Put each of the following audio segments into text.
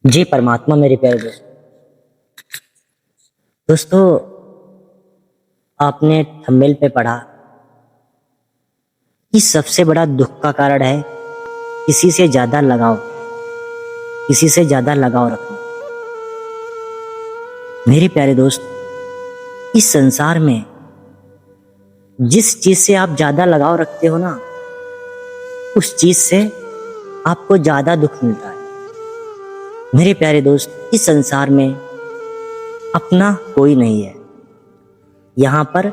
जी परमात्मा मेरे प्यारे दोस्तों, आपने थंबनेल पे पढ़ा कि सबसे बड़ा दुख का कारण है किसी से ज्यादा लगाव, किसी से ज्यादा लगाव रखना। मेरे प्यारे दोस्त, इस संसार में जिस चीज से आप ज्यादा लगाव रखते हो ना, उस चीज से आपको ज्यादा दुख मिलता है। मेरे प्यारे दोस्त, इस संसार में अपना कोई नहीं है। यहाँ पर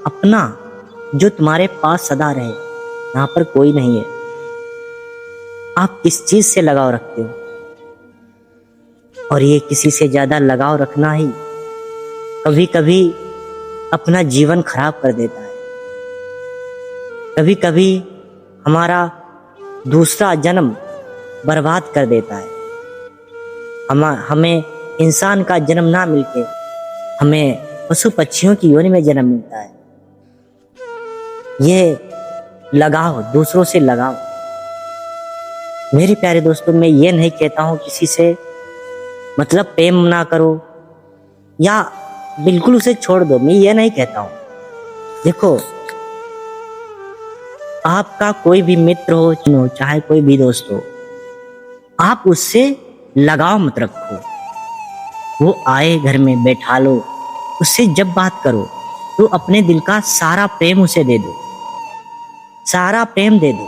अपना जो तुम्हारे पास सदा रहे, यहाँ पर कोई नहीं है। आप किस चीज से लगाव रखते हो, और ये किसी से ज्यादा लगाव रखना ही कभी कभी अपना जीवन खराब कर देता है। कभी कभी हमारा दूसरा जन्म बर्बाद कर देता है। हमें इंसान का जन्म ना मिलके हमें पशु पक्षियों की योनि में जन्म मिलता है। ये लगाव, दूसरों से लगाव। मेरे प्यारे दोस्तों, मैं ये नहीं कहता हूं किसी से मतलब प्रेम ना करो या बिल्कुल उसे छोड़ दो, मैं ये नहीं कहता हूं। देखो, आपका कोई भी मित्र हो चाहे कोई भी दोस्त हो, आप उससे लगाव मत रखो। वो आए घर में बैठा लो, उससे जब बात करो तो अपने दिल का सारा प्रेम उसे दे दो, सारा प्रेम दे दो।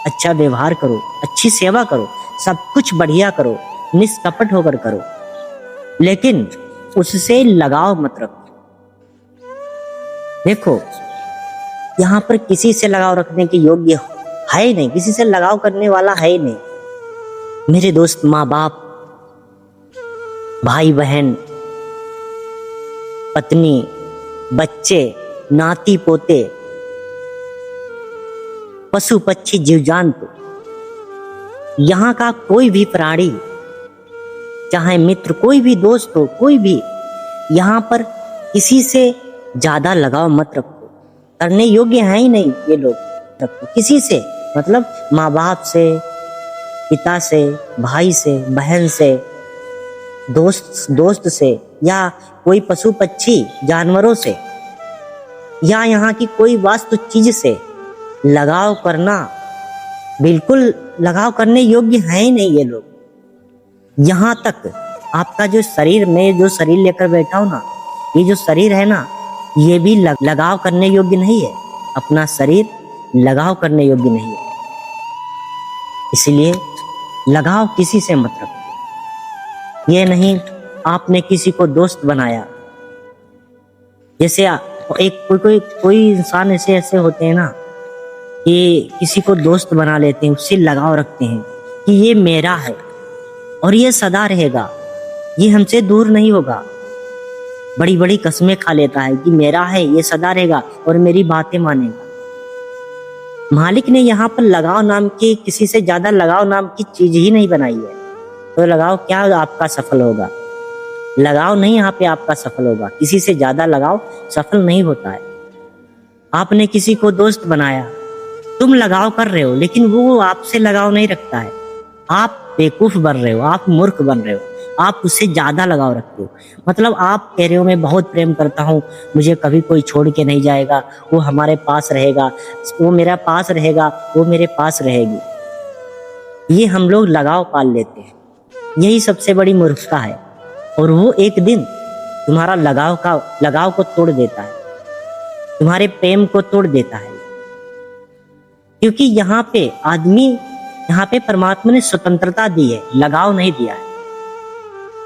अच्छा व्यवहार करो, अच्छी सेवा करो, सब कुछ बढ़िया करो, निष्कपट होकर करो, लेकिन उससे लगाव मत रखो। देखो, यहाँ पर किसी से लगाव रखने के योग्य है ही नहीं, किसी से लगाव करने वाला है ही नहीं। मेरे दोस्त, माँ बाप, भाई बहन, पत्नी, बच्चे, नाती पोते, पशु पक्षी, जीव जंतु, यहाँ का कोई भी प्राणी, चाहे मित्र, कोई भी दोस्त हो, कोई भी, यहाँ पर किसी से ज्यादा लगाव मत रखो। करने योग्य है ही नहीं ये लोग। रखो किसी से, मतलब माँ बाप से, पिता से, भाई से, बहन से, दोस्त से, या कोई पशु पक्षी जानवरों से, या यहाँ की कोई वास्तु चीज से लगाव करना बिल्कुल लगाव करने योग्य है ही नहीं ये लोग। यहाँ तक आपका जो शरीर, में जो शरीर लेकर बैठा हूं ना, ये जो शरीर है ना, ये भी लगाव करने योग्य नहीं है। अपना शरीर लगाव करने योग्य नहीं है। इसलिए लगाव किसी से मत रखो। ये नहीं आपने किसी को दोस्त बनाया, जैसे एक कोई इंसान ऐसे होते हैं ना कि किसी को दोस्त बना लेते हैं, उससे लगाव रखते हैं कि ये मेरा है और ये सदा रहेगा, ये हमसे दूर नहीं होगा। बड़ी बड़ी कस्में खा लेता है कि मेरा है, ये सदा रहेगा और मेरी बातें मानेगा। मालिक ने यहाँ पर लगाव नाम की, किसी से ज्यादा लगाव नाम की चीज ही नहीं बनाई है। तो लगाव क्या आपका सफल होगा? लगाव नहीं यहाँ पे आपका सफल होगा। किसी से ज्यादा लगाव सफल नहीं होता है। आपने किसी को दोस्त बनाया, तुम लगाव कर रहे हो, लेकिन वो आपसे लगाव नहीं रखता है। आप बेवकूफ बन रहे हो, आप मूर्ख बन रहे हो, आप उससे ज्यादा लगाव रखते हो। मतलब आप कह रहे हो मैं बहुत प्रेम करता हूँ, मुझे कभी कोई छोड़ के नहीं जाएगा, वो हमारे पास रहेगा, वो मेरा पास रहेगा, वो मेरे पास रहेगी। ये हम लोग लगाव पाल लेते हैं। यही सबसे बड़ी मूर्खता है। और वो एक दिन तुम्हारा लगाव को तोड़ देता है, तुम्हारे प्रेम को तोड़ देता है। क्योंकि यहाँ पे परमात्मा ने स्वतंत्रता दी है, लगाव नहीं दिया है।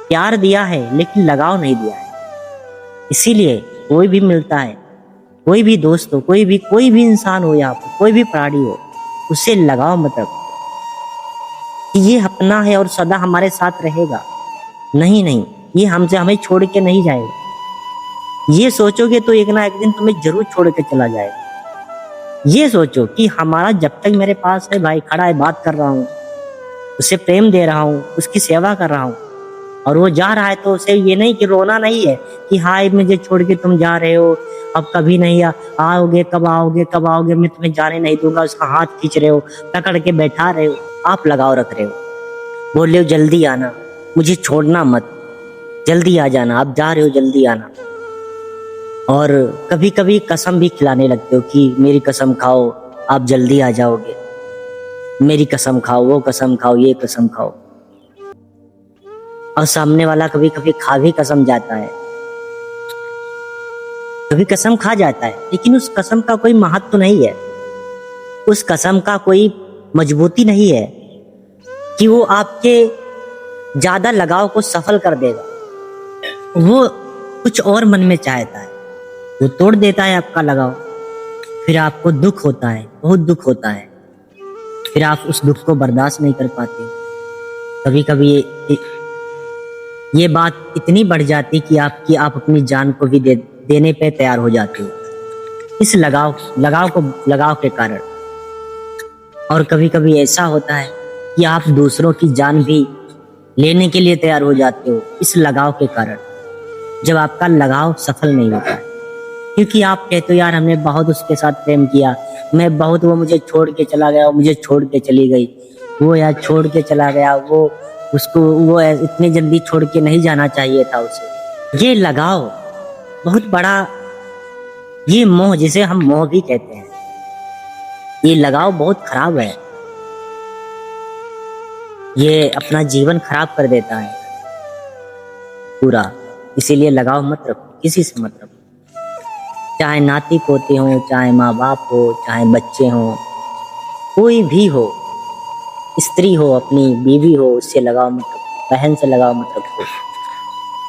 प्यार दिया है लेकिन लगाव नहीं दिया है। इसीलिए कोई भी मिलता है, कोई भी दोस्त हो, कोई भी इंसान हो, यहाँ पर कोई भी प्राणी हो, उससे लगाव मत रखो कि ये अपना है और सदा हमारे साथ रहेगा। नहीं, ये हमें छोड़ के नहीं जाएगा। ये सोचोगे तो एक ना एक दिन तुम्हें जरूर छोड़ के चला जाएगा। ये सोचो कि हमारा जब तक मेरे पास है, भाई खड़ा है, बात कर रहा हूँ, उसे प्रेम दे रहा हूँ, उसकी सेवा कर रहा हूँ, और वो जा रहा है तो उसे ये नहीं कि रोना नहीं है कि हाय मुझे छोड़ के तुम जा रहे हो, अब कभी नहीं आओगे, कब आओगे, मैं तुम्हें जाने नहीं दूंगा। उसका हाथ खींच रहे हो, पकड़ के बैठा रहे हो, आप लगाव रख रहे हो, बोल रहे हो जल्दी आना, मुझे छोड़ना मत, जल्दी आ जाना, आप जा रहे हो जल्दी आना। और कभी कभी कसम भी खिलाने लगते हो कि मेरी कसम खाओ आप जल्दी आ जाओगे, मेरी कसम खाओ, वो कसम खाओ, ये कसम खाओ। और सामने वाला कभी कभी खा भी कसम जाता है, कभी कसम खा जाता है, लेकिन उस कसम का कोई महत्व तो नहीं है, उस कसम का कोई मजबूती नहीं है कि वो आपके ज्यादा लगाव को सफल कर देगा। वो कुछ और मन में चाहता है, वो तोड़ देता है आपका लगाव। फिर आपको दुख होता है, बहुत दुख होता है, फिर आप उस दुख को बर्दाश्त नहीं कर पाते। कभी कभी ये बात इतनी बढ़ जाती कि आप अपनी जान को भी देने पे तैयार हो जाते हो इस लगाव के कारण। और कभी कभी ऐसा होता है कि आप दूसरों की जान भी लेने के लिए तैयार हो जाते हो इस लगाव के कारण, जब आपका लगाव सफल नहीं होता है। क्योंकि आप कहते हो यार हमने बहुत उसके साथ प्रेम किया, मैं बहुत, वो मुझे छोड़ के चला गया, वो मुझे छोड़ के चली गई, वो यार छोड़ के चला गया, वो इतनी जल्दी छोड़ के नहीं जाना चाहिए था उसे। ये लगाव बहुत बड़ा, ये मोह जिसे हम मोह भी कहते हैं, ये लगाव बहुत खराब है, ये अपना जीवन खराब कर देता है पूरा। इसीलिए लगाव मत रखो, किसी से मत रखो, चाहे नाती पोते हो, चाहे माँ बाप हो, चाहे बच्चे हो, कोई भी हो, स्त्री हो, अपनी बीवी हो, उससे लगाव मत रखो, बहन से लगाव मत रखो।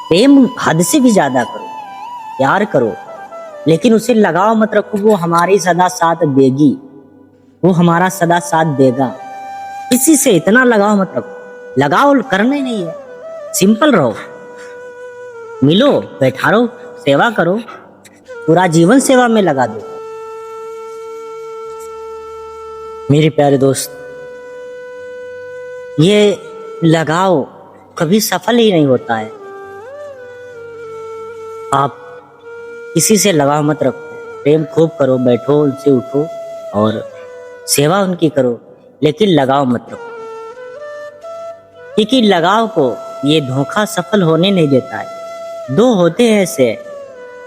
प्रेम हद से भी ज्यादा करो, प्यार करो, लेकिन उसे लगाव मत रखो। वो हमारी सदा साथ देगी, वो हमारा सदा साथ देगा। किसी से इतना लगाव मत रखो, लगाव करना ही नहीं है, सिंपल रहो, मिलो, बैठा रहो, सेवा करो, पूरा जीवन सेवा में लगा दो। मेरे प्यारे दोस्त, ये लगाव कभी सफल ही नहीं होता है। आप किसी से लगाव मत रखो, प्रेम खूब करो, बैठो, उनसे उठो और सेवा उनकी करो, लेकिन लगाव मत रखो। क्योंकि लगाव को ये धोखा सफल होने नहीं देता है। दो होते हैं ऐसे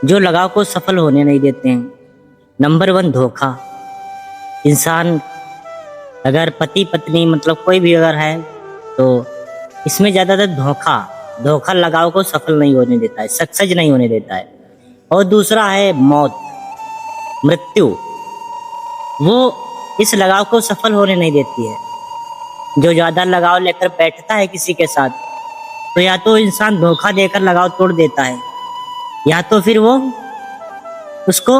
जो लगाव को सफल होने नहीं देते हैं। नंबर 1 धोखा। इंसान अगर पति पत्नी मतलब कोई भी अगर है तो इसमें ज्यादातर धोखा लगाव को सफल नहीं होने देता है, सक्सेस नहीं होने देता है। और दूसरा है मौत, मृत्यु, वो इस लगाव को सफल होने नहीं देती है। जो ज्यादा लगाव लेकर बैठता है किसी के साथ, तो या तो इंसान धोखा देकर लगाव तोड़ देता है, या तो फिर वो उसको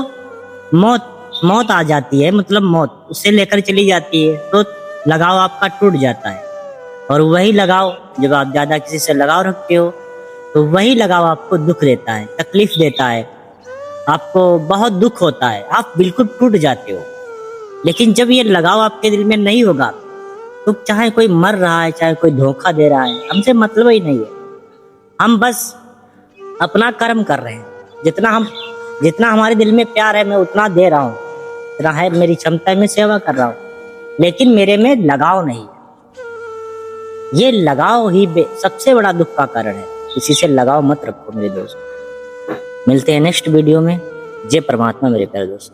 मौत आ जाती है, मतलब मौत उससे लेकर चली जाती है, तो लगाव आपका टूट जाता है। और वही लगाव, जब आप ज्यादा किसी से लगाव रखते हो तो वही लगाव आपको दुख देता है, तकलीफ देता है, आपको बहुत दुख होता है, आप बिल्कुल टूट जाते हो। लेकिन जब ये लगाव आपके दिल में नहीं होगा तो चाहे कोई मर रहा है, चाहे कोई धोखा दे रहा है, हमसे मतलब ही नहीं है। हम बस अपना कर्म कर रहे हैं, जितना हमारे दिल में प्यार है मैं उतना दे रहा हूँ, इतना है मेरी क्षमता में सेवा कर रहा हूँ, लेकिन मेरे में लगाव नहीं है। ये लगाव ही सबसे बड़ा दुख का कारण है। किसी से लगाव मत रखो मेरे दोस्त। मिलते हैं नेक्स्ट वीडियो में। जय परमात्मा मेरे प्यारे दोस्त।